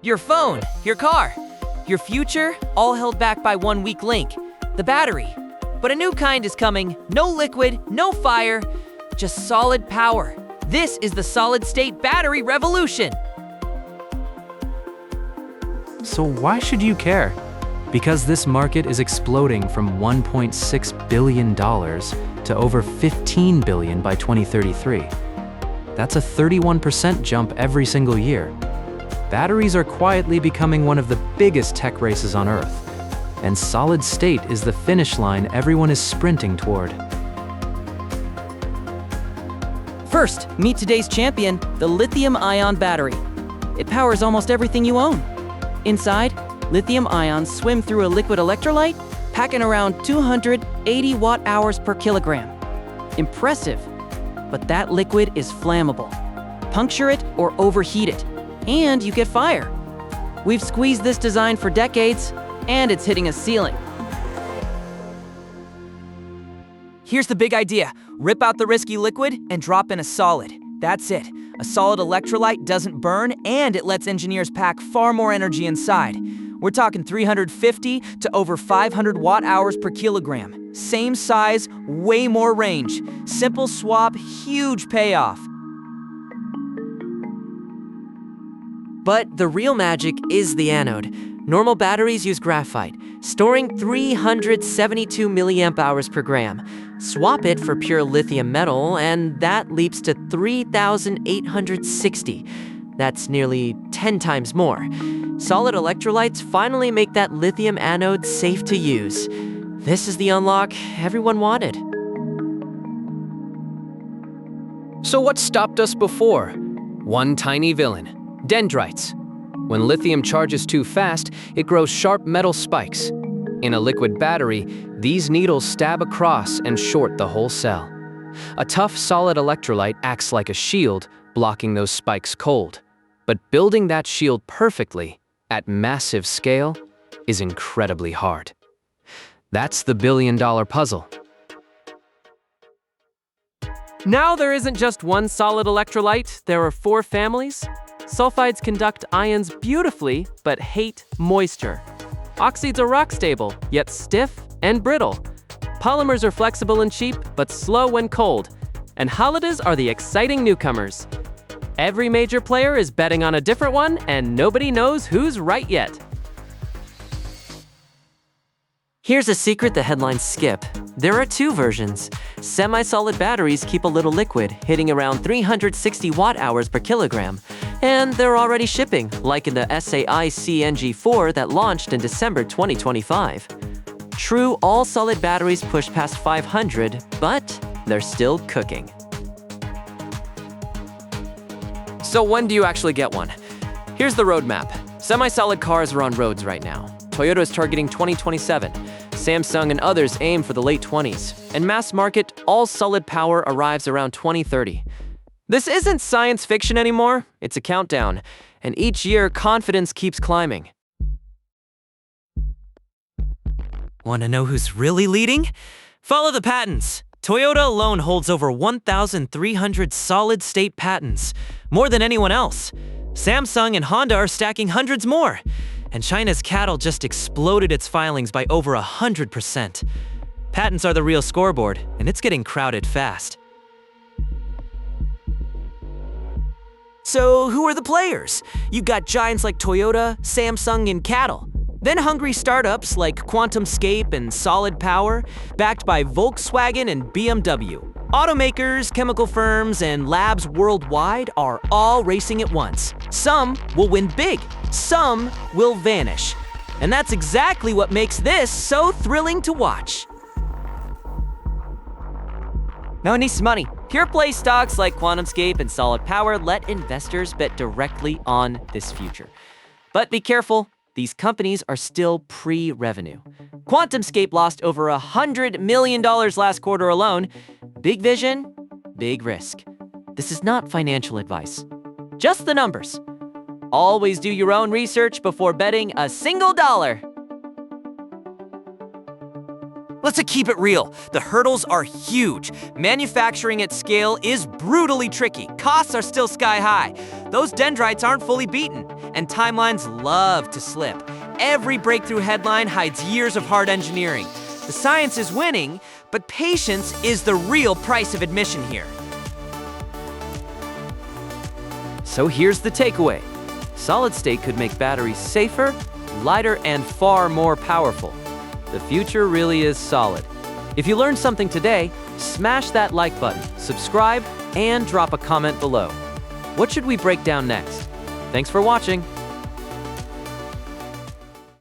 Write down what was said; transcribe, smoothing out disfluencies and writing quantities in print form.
Your phone, your car, your future, all held back by one weak link, the battery. But a new kind is coming. No liquid, no fire, just solid power. This is the solid-state battery revolution. So why should you care? Because this market is exploding from $1.6 billion to over $15 billion by 2033. That's a 31% jump every single year. Batteries are quietly becoming one of the biggest tech races on Earth, and solid state is the finish line everyone is sprinting toward. First, meet today's champion, the lithium-ion battery. It powers almost everything you own. Inside, lithium ions swim through a liquid electrolyte, packing around 280 watt-hours per kilogram. Impressive, but that liquid is flammable. Puncture it or overheat it, and you get fire. We've squeezed this design for decades, and it's hitting a ceiling. Here's the big idea. Rip out the risky liquid and drop in a solid. That's it. A solid electrolyte doesn't burn, and it lets engineers pack far more energy inside. We're talking 350 to over 500 watt-hours per kilogram. Same size, way more range. Simple swap, huge payoff. But the real magic is the anode. Normal batteries use graphite, storing 372 milliamp hours per gram. Swap it for pure lithium metal, and that leaps to 3,860. That's nearly 10 times more. Solid electrolytes finally make that lithium anode safe to use. This is the unlock everyone wanted. So what stopped us before? One tiny villain, dendrites. When lithium charges too fast, it grows sharp metal spikes. In a liquid battery, these needles stab across and short the whole cell. A tough, solid electrolyte acts like a shield, blocking those spikes cold. But building that shield perfectly, at massive scale, is incredibly hard. That's the billion-dollar puzzle. Now there isn't just one solid electrolyte, there are 4 families. Sulfides conduct ions beautifully, but hate moisture. Oxides are rock-stable, yet stiff and brittle. Polymers are flexible and cheap, but slow when cold. And halides are the exciting newcomers. Every major player is betting on a different one, and nobody knows who's right yet. Here's a secret the headlines skip. There are 2 versions. Semi-solid batteries keep a little liquid, hitting around 360 watt-hours per kilogram. And they're already shipping, like in the SDI CNG4 that launched in December 2025. True, all-solid batteries push past 500, but they're still cooking. So when do you actually get one? Here's the roadmap. Semi-solid cars are on roads right now. Toyota is targeting 2027. Samsung and others aim for the late 20s. And mass market, all-solid power arrives around 2030. This isn't science fiction anymore, it's a countdown. And each year, confidence keeps climbing. Want to know who's really leading? Follow the patents. Toyota alone holds over 1,300 solid-state patents, more than anyone else. Samsung and Honda are stacking hundreds more. And China's CATL just exploded its filings by over 100%. Patents are the real scoreboard, and it's getting crowded fast. So who are the players? You've got giants like Toyota, Samsung, and CATL. Then hungry startups like QuantumScape and Solid Power, backed by Volkswagen and BMW. Automakers, chemical firms, and labs worldwide are all racing at once. Some will win big, some will vanish. And that's exactly what makes this so thrilling to watch. No need some money. Pure play stocks like QuantumScape and Solid Power let investors bet directly on this future. But be careful, these companies are still pre-revenue. QuantumScape lost over $100 million last quarter alone. Big vision, big risk. This is not financial advice, just the numbers. Always do your own research before betting a single dollar. Let's keep it real. The hurdles are huge. Manufacturing at scale is brutally tricky. Costs are still sky high. Those dendrites aren't fully beaten. and timelines love to slip. Every breakthrough headline hides years of hard engineering. The science is winning, but patience is the real price of admission here. So here's the takeaway. Solid state could make batteries safer, lighter, and far more powerful. The future really is solid. If you learned something today, smash that like button, subscribe, and drop a comment below. What should we break down next? Thanks for watching.